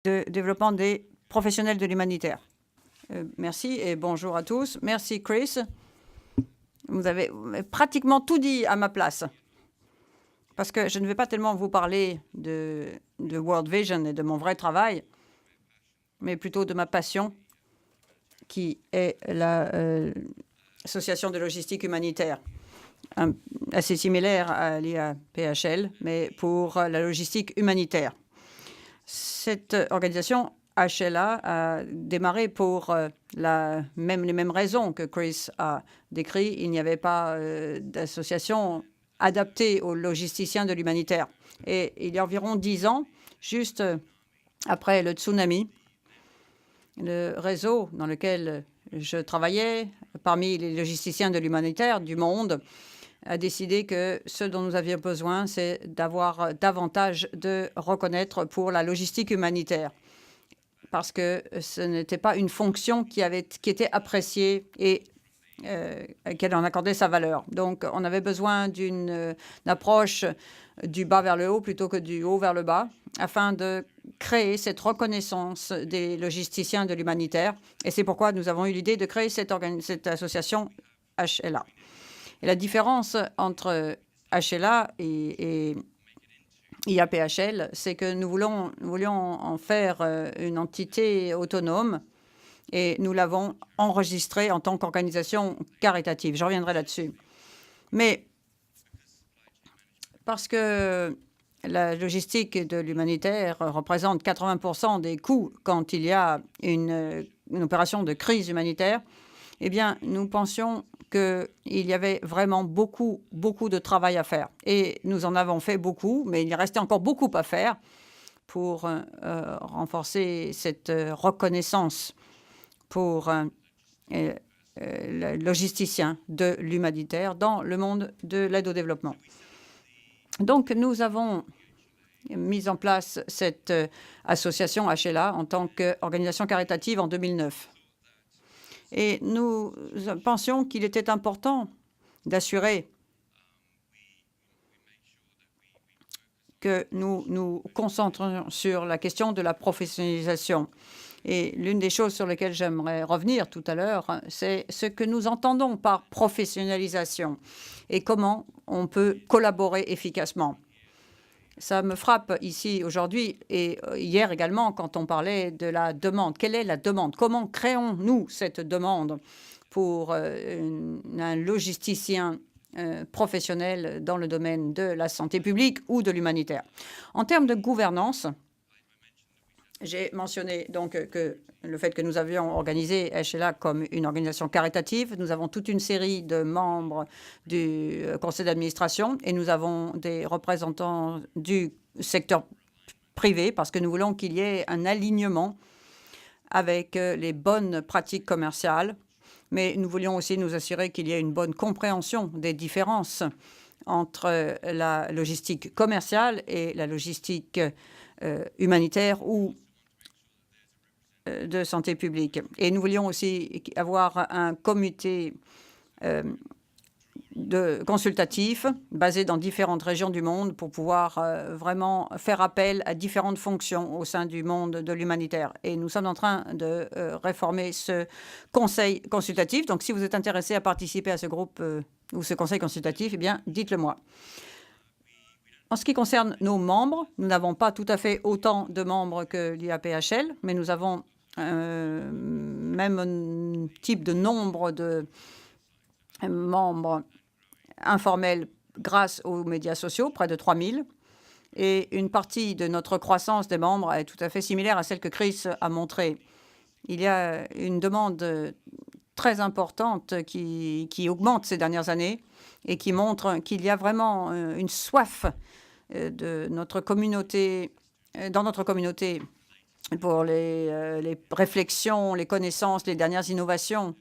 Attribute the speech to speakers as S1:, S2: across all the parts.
S1: de développement des professionnels de l'humanitaire. Merci et bonjour à tous. Merci Chris. Vous avez pratiquement tout dit à ma place. Parce que je ne vais pas tellement vous parler de World Vision et de mon vrai travail, mais plutôt de ma passion, qui est l'association de logistique humanitaire, assez similaire à l'IAPHL, mais pour la logistique humanitaire. Cette organisation HLA a démarré pour les mêmes raisons que Chris a décrit. Il n'y avait pas d'association adaptée aux logisticiens de l'humanitaire. Et il y a environ 10 ans, juste après le tsunami, le réseau dans lequel je travaillais, parmi les logisticiens de l'humanitaire du monde, a décidé que ce dont nous avions besoin, c'est d'avoir davantage de reconnaître pour la logistique humanitaire. Parce que ce n'était pas une fonction qui était appréciée et à laquelle on accordait sa valeur. Donc, on avait besoin d'une approche du bas vers le haut plutôt que du haut vers le bas, afin de créer cette reconnaissance des logisticiens de l'humanitaire. Et c'est pourquoi nous avons eu l'idée de créer cette association HLA. Et la différence entre HLA et IAPHL, c'est que nous voulions en faire une entité autonome et nous l'avons enregistrée en tant qu'organisation caritative. Je reviendrai là-dessus. Mais parce que la logistique de l'humanitaire représente 80% des coûts quand il y a une opération de crise humanitaire, eh bien, nous pensions qu'il y avait vraiment beaucoup de travail à faire. Et nous en avons fait beaucoup, mais il y restait encore beaucoup à faire pour renforcer cette reconnaissance pour le logisticien de l'humanitaire dans le monde de l'aide au développement. Donc, nous avons mis en place cette association HLA en tant qu'organisation caritative en 2009. Et nous pensions qu'il était important d'assurer que nous nous concentrions sur la question de la professionnalisation. Et l'une des choses sur lesquelles j'aimerais revenir tout à l'heure, c'est ce que nous entendons par professionnalisation et comment on peut collaborer efficacement. Ça me frappe ici aujourd'hui et hier également quand on parlait de la demande. Quelle est la demande? Comment créons-nous cette demande pour un logisticien professionnel dans le domaine de la santé publique ou de l'humanitaire? En termes de gouvernance, j'ai mentionné donc que le fait que nous avions organisé HLA comme une organisation caritative. Nous avons toute une série de membres du conseil d'administration et nous avons des représentants du secteur privé parce que nous voulons qu'il y ait un alignement avec les bonnes pratiques commerciales. Mais nous voulions aussi nous assurer qu'il y ait une bonne compréhension des différences entre la logistique commerciale et la logistique humanitaire ou de santé publique. Et nous voulions aussi avoir un comité consultatif basé dans différentes régions du monde pour pouvoir vraiment faire appel à différentes fonctions au sein du monde de l'humanitaire. Et nous sommes en train de réformer ce conseil consultatif. Donc, si vous êtes intéressé à participer à ce groupe ou ce conseil consultatif, eh bien, dites-le moi. En ce qui concerne nos membres, nous n'avons pas tout à fait autant de membres que l'IAPHL, mais nous avons même un type de nombre de membres informels grâce aux médias sociaux, près de 3000. Et une partie de notre croissance des membres est tout à fait similaire à celle que Chris a montrée. Il y a une demande très importante qui augmente ces dernières années et qui montre qu'il y a vraiment une soif de notre communauté, dans notre communauté, pour les réflexions, les connaissances, les dernières innovations.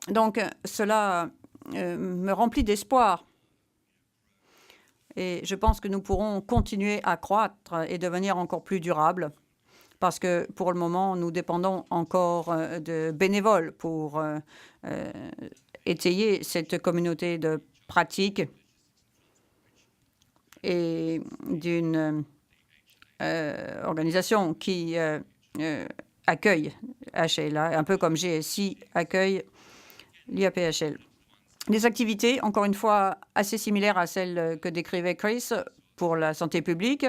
S1: Donc, cela me remplit d'espoir. Et je pense que nous pourrons continuer à croître et devenir encore plus durables parce que pour le moment, nous dépendons encore de bénévoles pour étayer cette communauté de pratiques et d'une organisation qui accueille HLA, un peu comme GSI accueille l'IAPHL. Des activités, encore une fois, assez similaires à celles que décrivait Chris pour la santé publique.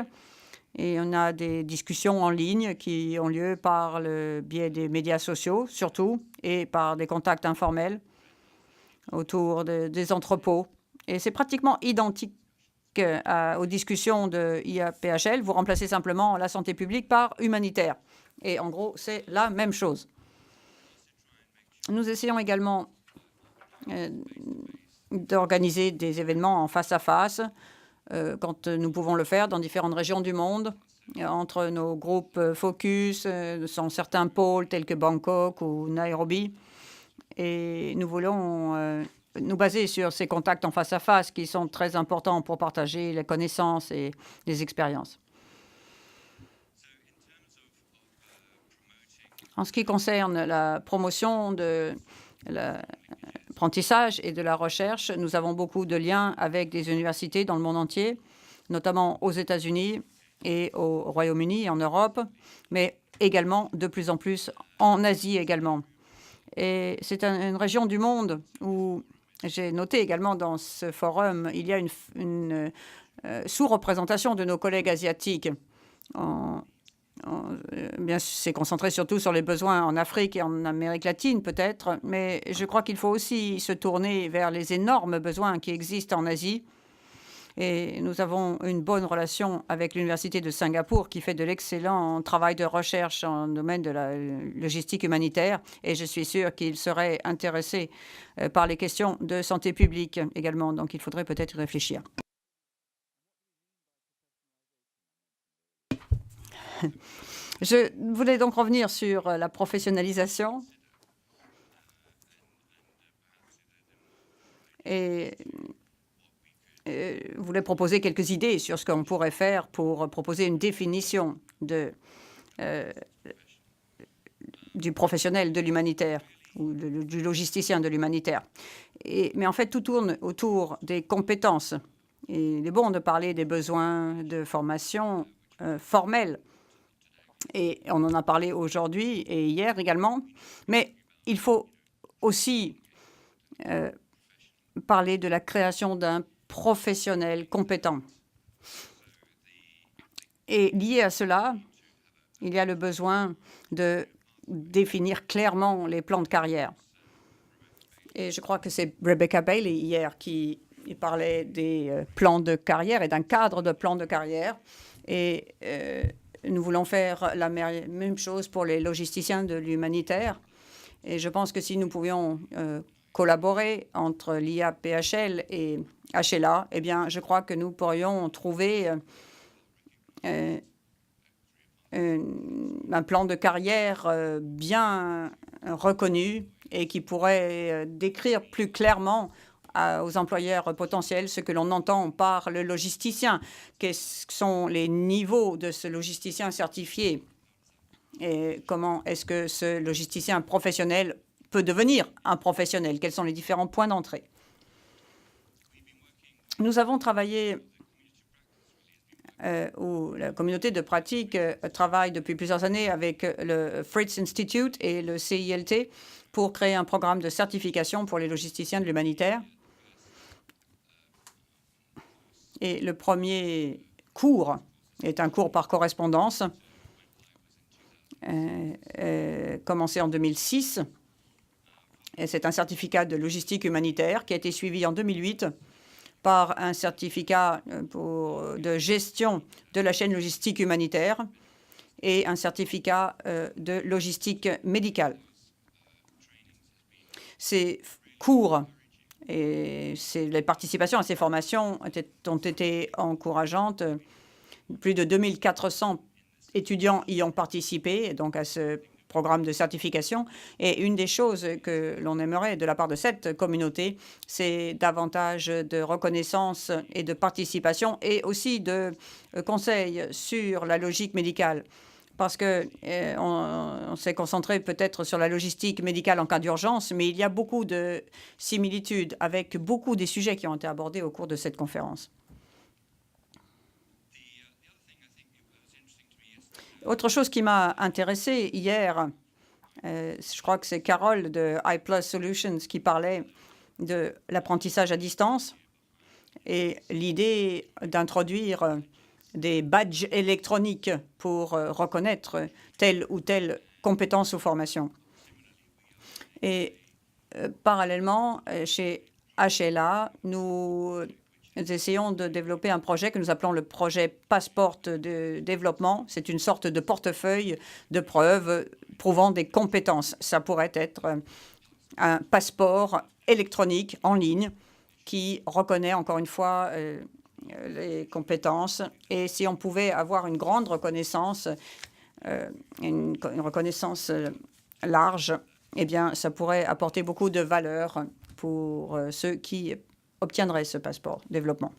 S1: Et on a des discussions en ligne qui ont lieu par le biais des médias sociaux, surtout, et par des contacts informels autour des entrepôts. Et c'est pratiquement identique aux discussions de IAPHL. Vous remplacez simplement la santé publique par humanitaire. Et en gros, c'est la même chose. Nous essayons également d'organiser des événements en face à face quand nous pouvons le faire dans différentes régions du monde, entre nos groupes focus, sont certains pôles tels que Bangkok ou Nairobi. Et nous voulons nous baser sur ces contacts en face à face qui sont très importants pour partager les connaissances et les expériences. En ce qui concerne la promotion de l'apprentissage et de la recherche, nous avons beaucoup de liens avec des universités dans le monde entier, notamment aux États-Unis et au Royaume-Uni et en Europe, mais également de plus en plus en Asie également. Et c'est une région du monde où j'ai noté également dans ce forum, il y a une sous-représentation de nos collègues asiatiques. Bien, c'est concentré surtout sur les besoins en Afrique et en Amérique latine peut-être, mais je crois qu'il faut aussi se tourner vers les énormes besoins qui existent en Asie. Et nous avons une bonne relation avec l'Université de Singapour qui fait de l'excellent travail de recherche en domaine de la logistique humanitaire. Et je suis sûre qu'ils seraient intéressés par les questions de santé publique également. Donc il faudrait peut-être y réfléchir. Je voulais donc revenir sur la professionnalisation. Et voulais proposer quelques idées sur ce qu'on pourrait faire pour proposer une définition du professionnel de l'humanitaire ou du logisticien de l'humanitaire. Mais en fait, tout tourne autour des compétences. Et il est bon de parler des besoins de formation formelle. Et on en a parlé aujourd'hui et hier également. Mais il faut aussi parler de la création d'un professionnel compétent. Et lié à cela, il y a le besoin de définir clairement les plans de carrière. Et je crois que c'est Rebecca Bailey hier qui parlait des plans de carrière et d'un cadre de plans de carrière. Et nous voulons faire la même chose pour les logisticiens de l'humanitaire. Et je pense que si nous pouvions collaborer entre l'IAPHL et HLA, eh bien, je crois que nous pourrions trouver un plan de carrière bien reconnu et qui pourrait décrire plus clairement aux employeurs potentiels ce que l'on entend par le logisticien. Quels sont les niveaux de ce logisticien certifié et comment est-ce que ce logisticien professionnel peut devenir un professionnel? Quels sont les différents points d'entrée? Nous avons travaillé, ou la communauté de pratique travaille depuis plusieurs années avec le Fritz Institute et le CILT pour créer un programme de certification pour les logisticiens de l'humanitaire. Et le premier cours est un cours par correspondance, commencé en 2006. Et c'est un certificat de logistique humanitaire qui a été suivi en 2008 par un certificat de gestion de la chaîne logistique humanitaire et un certificat de logistique médicale. Ces cours et les participations à ces formations ont été encourageantes. Plus de 2400 étudiants y ont participé, donc à ce programme de certification. Et une des choses que l'on aimerait de la part de cette communauté, c'est davantage de reconnaissance et de participation et aussi de conseils sur la logique médicale. Parce qu'on s'est concentré peut-être sur la logistique médicale en cas d'urgence, mais il y a beaucoup de similitudes avec beaucoup des sujets qui ont été abordés au cours de cette conférence. Autre chose qui m'a intéressée hier, je crois que c'est Carole de iPlus Solutions qui parlait de l'apprentissage à distance et l'idée d'introduire des badges électroniques pour reconnaître telle ou telle compétence ou formation. Et parallèlement, chez HLA, nous essayons de développer un projet que nous appelons le projet Passeport de développement. C'est une sorte de portefeuille de preuves prouvant des compétences. Ça pourrait être un passeport électronique en ligne qui reconnaît encore une fois les compétences. Et si on pouvait avoir une grande reconnaissance, une reconnaissance large, eh bien, ça pourrait apporter beaucoup de valeur pour ceux qui obtiendraient ce passeport développement.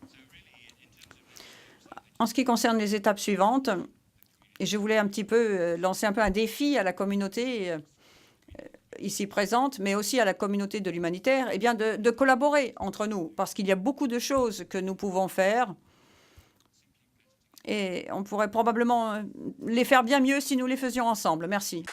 S1: En ce qui concerne les étapes suivantes, et je voulais un petit peu lancer un peu un défi à la communauté ici présente, mais aussi à la communauté de l'humanitaire, eh bien de collaborer entre nous, parce qu'il y a beaucoup de choses que nous pouvons faire et on pourrait probablement les faire bien mieux si nous les faisions ensemble. Merci.